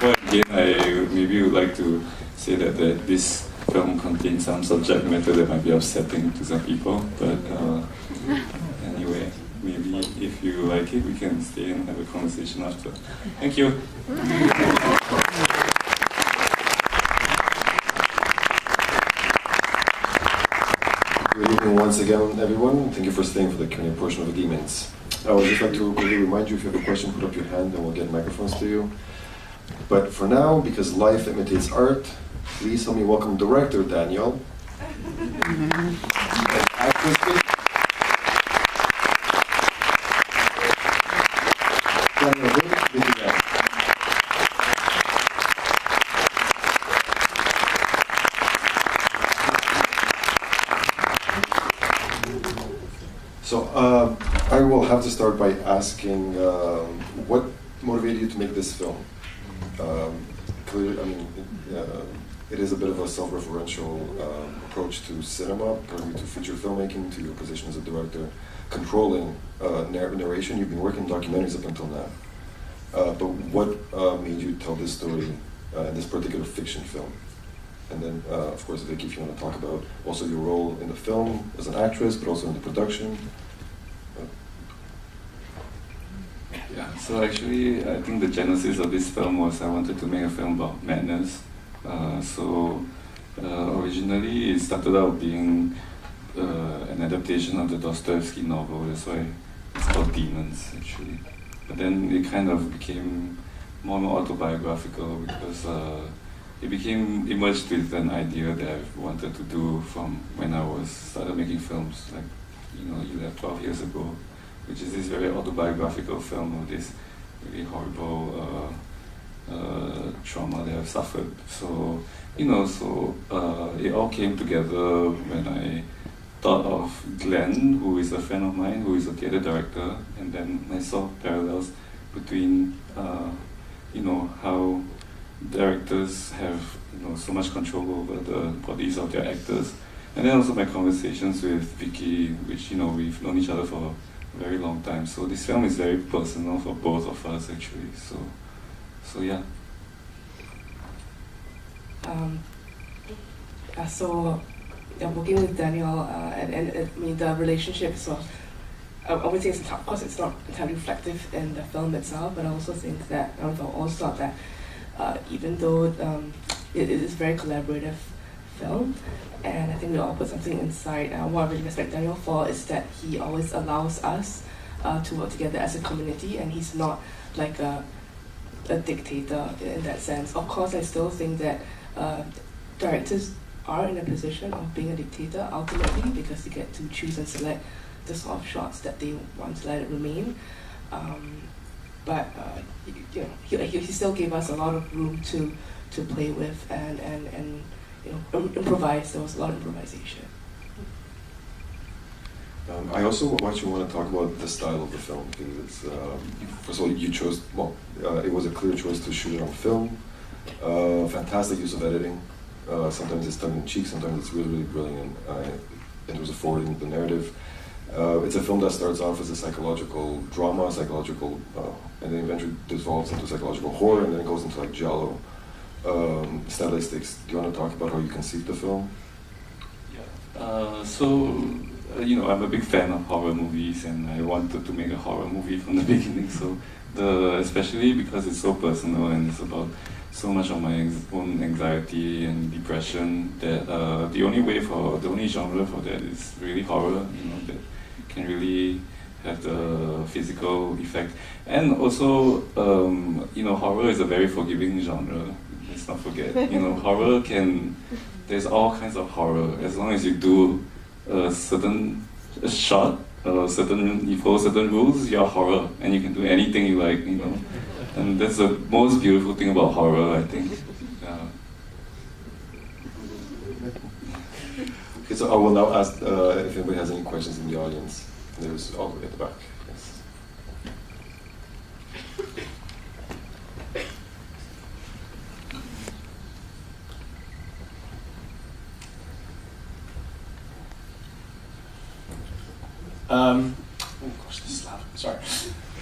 Well, again, I maybe would like to say that this film contains some subject matter that might be upsetting to some people, but anyway, maybe if you like it, we can stay and have a conversation after. Thank you. Good evening once again, everyone. Thank you for staying for the Q&A portion of the Demons. I would just like to quickly remind you, if you have a question, put up your hand and we'll get microphones to you. But for now, because life imitates art, please help me welcome director Daniel. And actress Daniel Hui. So I will have to start by asking what motivated you to make this film? Clearly, I mean, it is a bit of a self-referential approach to cinema, probably to feature filmmaking, to your position as a director, controlling narration. You've been working in documentaries up until now. But what made you tell this story in this particular fiction film? And then, of course, Vicky, if you want to talk about also your role in the film as an actress, but also in the production. Yeah, so actually, I think the genesis of this film was I wanted to make a film about madness. Originally, it started out being an adaptation of the Dostoevsky novel. That's why it's called Demons, actually. But then it kind of became more and more autobiographical because it became emerged with an idea that I wanted to do from when I started making films, like 12 years ago, which is this very autobiographical film of this really horrible trauma that I've suffered. So it all came together when I thought of Glenn, who is a friend of mine, who is a theatre director, and then I saw parallels between how directors have so much control over the bodies of their actors, and then also my conversations with Vicky, which we've known each other for a very long time. So this film is very personal for both of us, actually. So yeah. Working with Daniel, and I mean the relationship. So I would say, of course, it's not entirely reflective in the film itself, but I also think that I've always thought that even though it is a very collaborative film, and I think we all put something inside. What I really respect Daniel for is that he always allows us to work together as a community, and he's not like a dictator in that sense. Of course, I still think that directors are in a position of being a dictator ultimately, because they get to choose and select the sort of shots that they want to let it remain. But he still gave us a lot of room to play with and improvise. There was a lot of improvisation. I also actually want to talk about the style of the film, because it's first of all, you chose, it was a clear choice to shoot it on film. Fantastic use of editing. Sometimes it's tongue-in-cheek, sometimes it's really, really brilliant in terms of forwarding the narrative. It's a film that starts off as a psychological drama, and then eventually devolves into psychological horror, and then it goes into like giallo stylistics. Do you want to talk about how you conceived the film? Yeah. I'm a big fan of horror movies, and I wanted to make a horror movie from the beginning. So, especially because it's so personal and it's about so much of my own anxiety and depression, that the only genre for that is really horror. That can really have the physical effect, and also horror is a very forgiving genre. Let's not forget. Horror there's all kinds of horror as long as you do a certain shot, you follow certain rules, you're horror, and you can do anything you like, and that's the most beautiful thing about horror, I think. Okay, so I will now ask if anybody has any questions in the audience. There's all the way at the back. Yes. Oh gosh, this is loud. Sorry.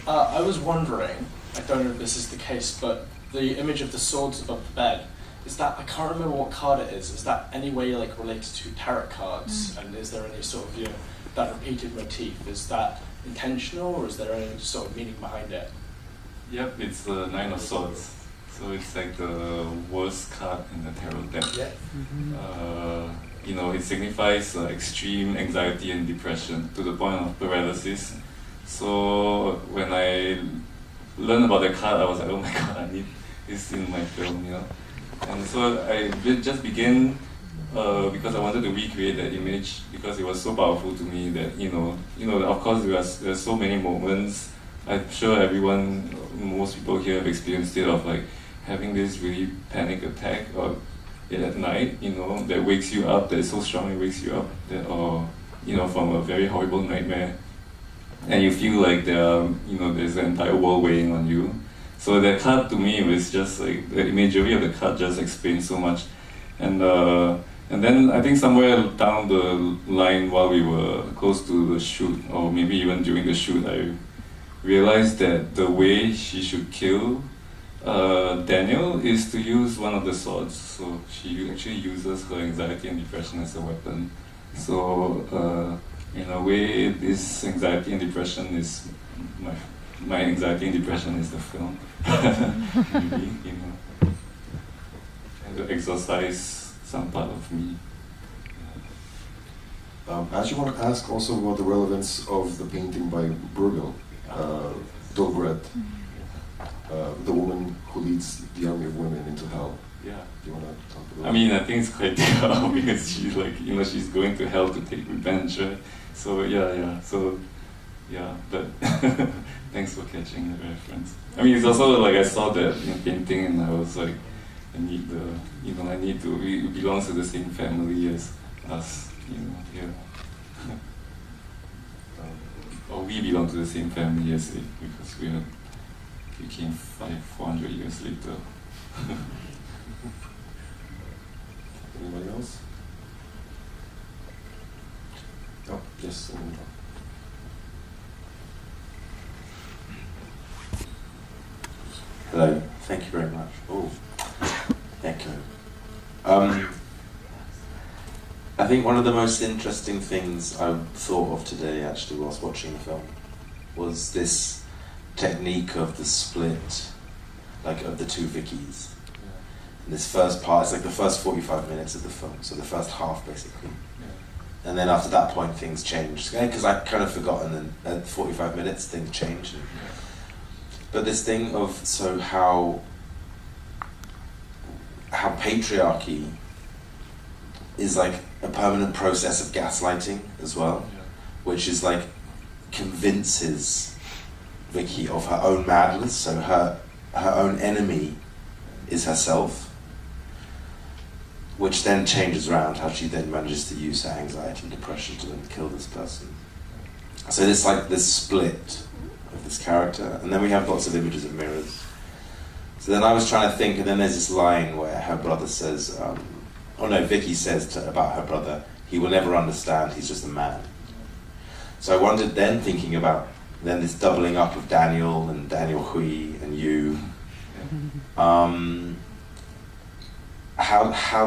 I was wondering, I don't know if this is the case, but the image of the swords above the bed, is that, I can't remember what card it is that any way like related to tarot cards? And is there any sort of, you know, that repeated motif, is that intentional or is there any sort of meaning behind it? Yep, it's the Nine of Swords. So it's like the worst card in the tarot deck. Yeah. You know, it signifies extreme anxiety and depression to the point of paralysis. So when I learned about the card, I was like, oh my god, I need this in my film, you know. And so I just began because I wanted to recreate that image because it was so powerful to me that you know, of course there's so many moments. I'm sure everyone, most people here have experienced it of like having this really panic attack or at night, you know, that wakes you up, that is so strong it wakes you up, that, or you know, from a very horrible nightmare, and you feel like there's the entire world weighing on you. So that card to me was just like the imagery of the card just explains so much, and then I think somewhere down the line while we were close to the shoot, or maybe even during the shoot, I realized that the way she should kill Daniel is to use one of the swords. So she actually uses her anxiety and depression as a weapon. So in a way, this anxiety and depression is my anxiety and depression is the film. Maybe, you know, and to exorcise some part of me. I actually want to ask also about the relevance of the painting by Bruegel, Dolgret, the woman who leads the army of women into hell. Yeah. Do you want to talk about I mean, I think it's quite difficult because she's like, you know, she's going to hell to take revenge, right? So yeah. So yeah, but thanks for catching the reference. I mean, it's also like I saw that painting and I was like, it belongs to the same family as us, you know, here. Or we belong to the same family as it because we became 400 years later. Anybody else? Oh, yes. Hello, thank you very much. Oh, echo. I think one of the most interesting things I thought of today, actually, whilst watching the film, was this technique of the split, like of the two Vickies. And this first part, it's like the first 45 minutes of the film, so the first half, basically. And then after that point, things changed. Because I'd kind of forgotten, and at 45 minutes, things changed. But this thing of, so how patriarchy is like a permanent process of gaslighting as well, which is like convinces Vicky of her own madness, so her own enemy is herself, which then changes around how she then manages to use her anxiety and depression to then kill this person. So there's like this split of this character, and then we have lots of images of mirrors. So then I was trying to think, and then there's this line where her brother says, Vicky says about her brother, he will never understand, he's just a man. So I wondered then, thinking about then this doubling up of Daniel and Daniel Hui and you, how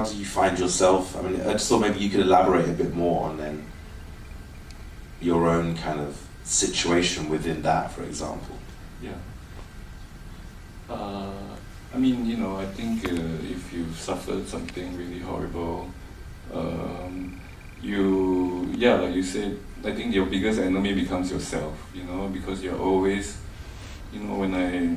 do you find yourself? I mean, I just thought maybe you could elaborate a bit more on then your own kind of situation within that, for example. Yeah. I mean, you know, I think if you've suffered something really horrible, like you said, I think your biggest enemy becomes yourself, you know, because you're always, you know, when I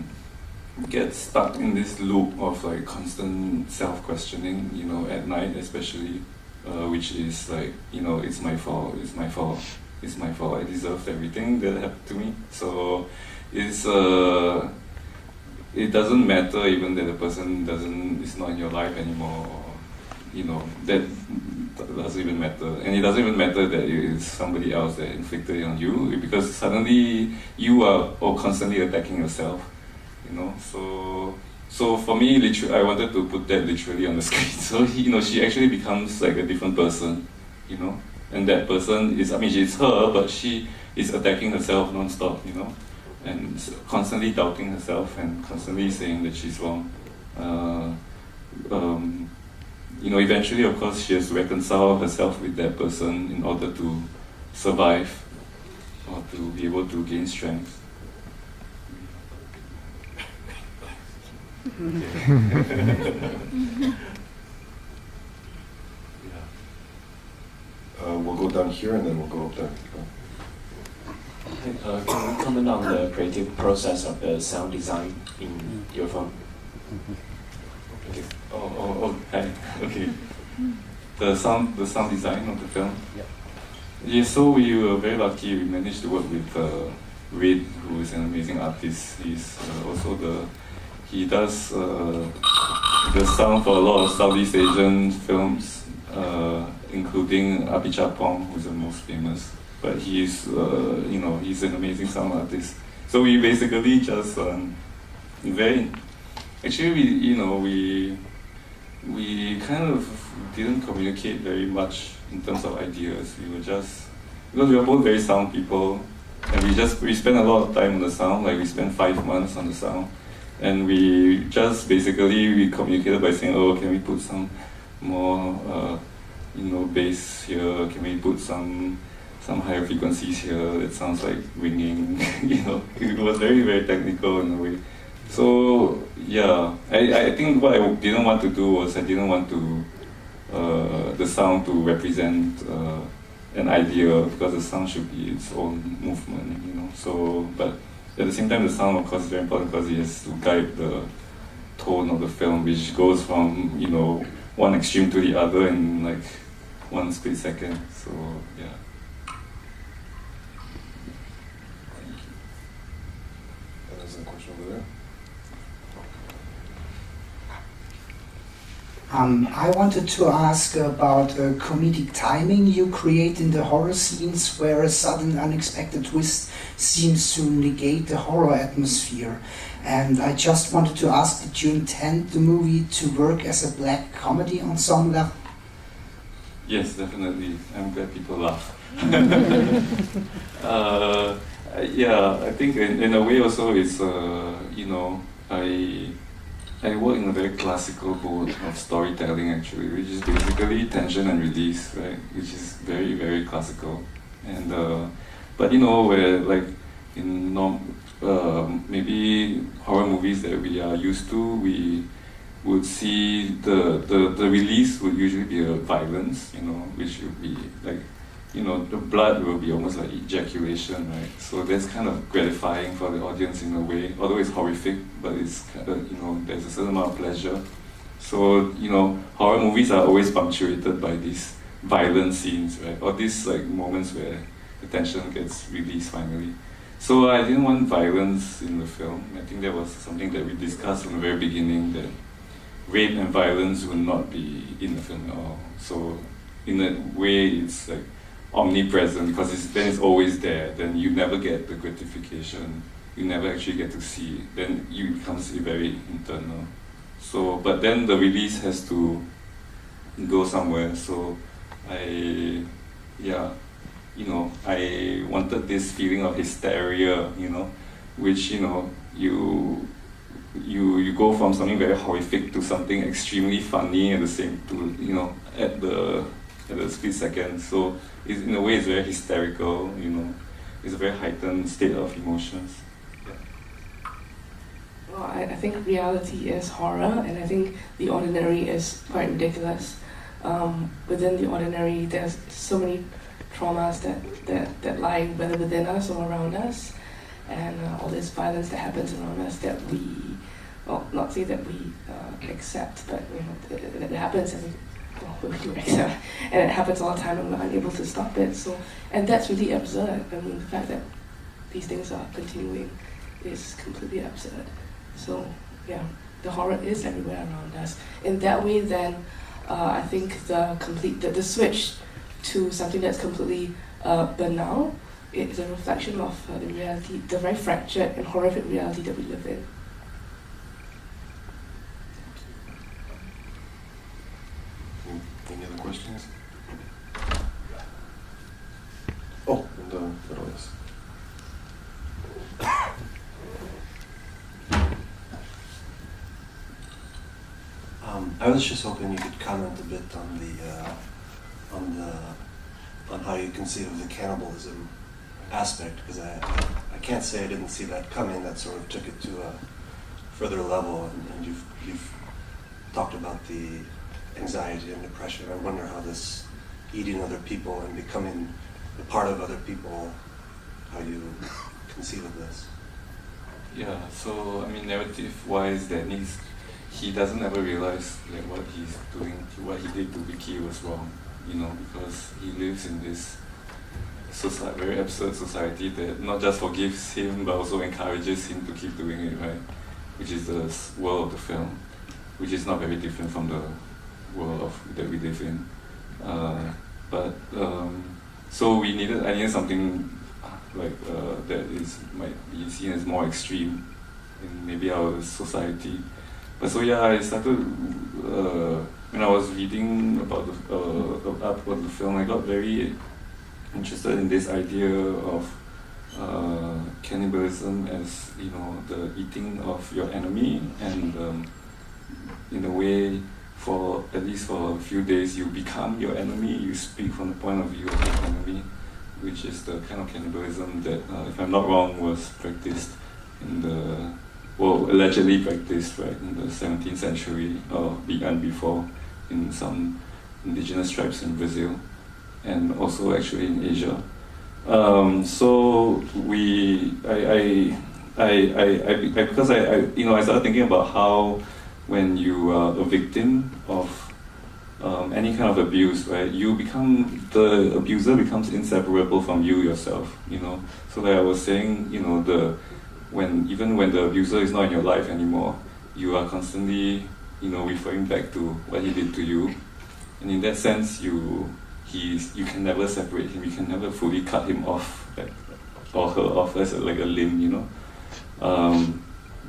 get stuck in this loop of like constant self-questioning, you know, at night especially, which is like, you know, it's my fault, I deserved everything that happened to me. So it doesn't matter even that the person is not in your life anymore, or, you know, that doesn't even matter. And it doesn't even matter that it's somebody else that inflicted it on you, because suddenly you are constantly attacking yourself, you know. So for me, I wanted to put that literally on the screen. So, you know, she actually becomes like a different person, you know. And that person is, I mean, she's her, but she is attacking herself non-stop, you know. and constantly doubting herself and constantly saying that she's wrong. Eventually, of course, she has to reconcile herself with that person in order to survive or to be able to gain strength. We'll go down here and then we'll go up there. Can you comment on the creative process of the sound design in your film? Okay. Hi. Okay. The sound design of the film. Yeah. So we were very lucky. We managed to work with Reid, who is an amazing artist. He's he does the sound for a lot of Southeast Asian films, including Apichatpong, who's the most famous. But he's an amazing sound artist. So we basically just we kind of didn't communicate very much in terms of ideas. We were just, because we are both very sound people, and we spent a lot of time on the sound. Like we spent 5 months on the sound, and we just we communicated by saying, oh, can we put some more bass here? Can we put some higher frequencies here? It sounds like ringing. It was very, very technical in a way. So yeah, I think what I didn't want to do was I didn't want to the sound to represent an idea, because the sound should be its own movement, So, but at the same time, the sound, of course, is very important because it has to guide the tone of the film, which goes from one extreme to the other in like 1 split second. So yeah. There's a question over there. I wanted to ask about comedic timing you create in the horror scenes, where a sudden unexpected twist seems to negate the horror atmosphere. And I just wanted to ask, did you intend the movie to work as a black comedy on some level? Yes, definitely. I'm glad people laugh. Yeah, I think in a way also it's, I work in a very classical mode of storytelling actually, which is basically tension and release, right? Which is very, very classical. And but where like in maybe horror movies that we are used to, we would see the release would usually be a violence, which would be like, the blood will be almost like ejaculation, right? So that's kind of gratifying for the audience in a way, although it's horrific, but it's kind of, there's a certain amount of pleasure. So, horror movies are always punctuated by these violent scenes, right? Or these like moments where the tension gets released finally. So I didn't want violence in the film. I think that was something that we discussed from the very beginning, that rape and violence would not be in the film at all. So in a way, it's like omnipresent, because it's always there. Then you never get the gratification. You never actually get to see it. Then it becomes very internal. So, but then the release has to go somewhere. So I wanted this feeling of hysteria, which, you go from something very horrific to something extremely funny at the same, at the split second. So in a way it's very hysterical, it's a very heightened state of emotions. Well, I think reality is horror, and I think the ordinary is quite ridiculous. Within the ordinary, there's so many traumas that lie whether within us or around us, and all this violence that happens around us that we, well, not say that we accept, but it happens, and we do accept, and it happens all the time, and we're unable to stop it. So, and that's really absurd. I mean, the fact that these things are continuing is completely absurd. So, yeah, the horror is everywhere around us. In that way, then, I think the switch to something that's completely banal is a reflection of the reality, the very fractured and horrific reality that we live in. Any other questions? Oh, and yes. I was just hoping you could comment a bit on how you conceive of the cannibalism aspect, because I can't say I didn't see that coming. That sort of took it to a further level, and you've talked about the anxiety and depression. I wonder how this eating other people and becoming a part of other people, how you conceive of this. Yeah, so I mean, narrative-wise, that he doesn't ever realize like what he's doing, what he did to Vicky was wrong, you know, because he lives in this very absurd society that not just forgives him but also encourages him to keep doing it, right? Which is the world of the film, which is not very different from the world that we live in. So I needed something like that might be seen as more extreme in maybe our society. But so yeah, I started when I was reading about the film. I got very interested in this idea of cannibalism as, you know, the eating of your enemy, and in a way, at least for a few days, you become your enemy. You speak from the point of view of your enemy, which is the kind of cannibalism that, if I'm not wrong, was practiced allegedly practiced, right, in the 17th century or before in some indigenous tribes in Brazil, and also actually in Asia. I started thinking about how when you are a victim of any kind of abuse, right, the abuser becomes inseparable from you yourself, you know. So like I was saying, you know, even when the abuser is not in your life anymore, you are constantly, you know, referring back to what he did to you, and in that sense, you can never separate him. You can never fully cut him off, or her off as like a limb, you know.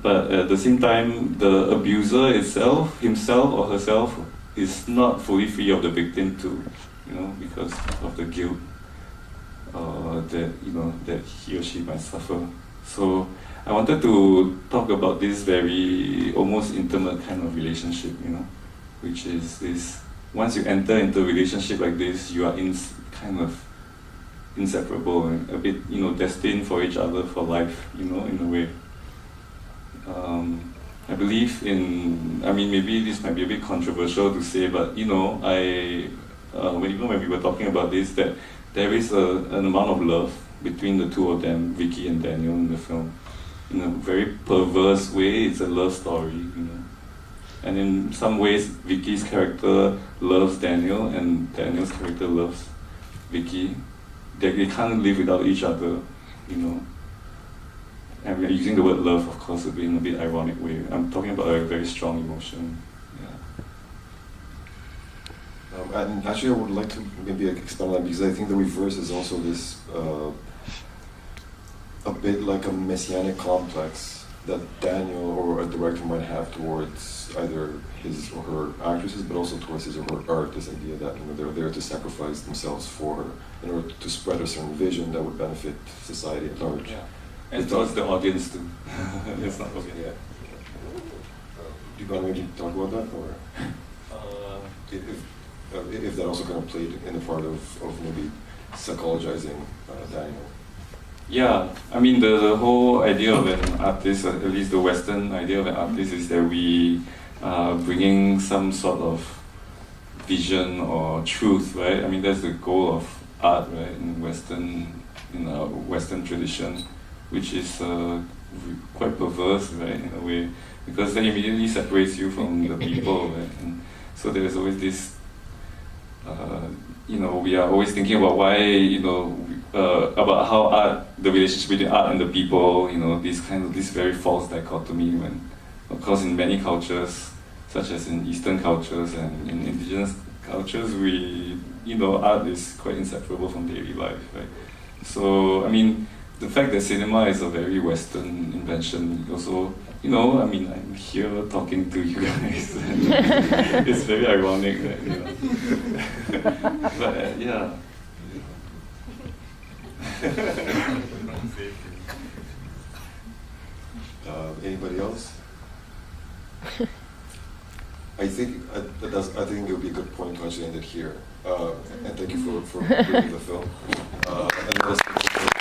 But at the same time, the abuser himself or herself, is not fully free of the victim too, you know, because of the guilt that he or she might suffer. So I wanted to talk about this very almost intimate kind of relationship, you know, which is this: once you enter into a relationship like this, you are kind of inseparable and a bit, you know, destined for each other for life, you know, in a way. I believe maybe this might be a bit controversial to say, but, you know, when we were talking about this, that there is an amount of love between the two of them, Vicky and Daniel, in the film. In a very perverse way, it's a love story, you know. And in some ways, Vicky's character loves Daniel, and Daniel's character loves Vicky. They can't live without each other, you know. And we're using the word love, of course, in a bit ironic way. I'm talking about a very strong emotion. Yeah. And actually, I would like to maybe expand on that, because I think the reverse is also this a bit like a messianic complex that Daniel or a director might have towards either his or her actresses, but also towards his or her art. This idea that, you know, they're there to sacrifice themselves for her in order to spread a certain vision that would benefit society at large. Yeah. And towards the audience too. It's not okay. Yeah. Do you want to maybe talk about that, or if that also kind of played in the part of maybe psychologizing Daniel? Yeah, I mean the whole idea of an artist, at least the Western idea of an artist, is that we are bringing some sort of vision or truth, right? I mean that's the goal of art, right? In our Western tradition, which is quite perverse, right, in a way, because that immediately separates you from the people, right? And so there is always this, we are always thinking about why, about how the relationship between art and the people, this very false dichotomy. When, of course, in many cultures, such as in Eastern cultures and in indigenous cultures, art is quite inseparable from daily life, right? So, I mean, the fact that cinema is a very Western invention also, I'm here talking to you guys. It's very ironic that, but yeah. Anybody else? I think I think it would be a good point to actually end it here. And thank you for bringing the film. And let us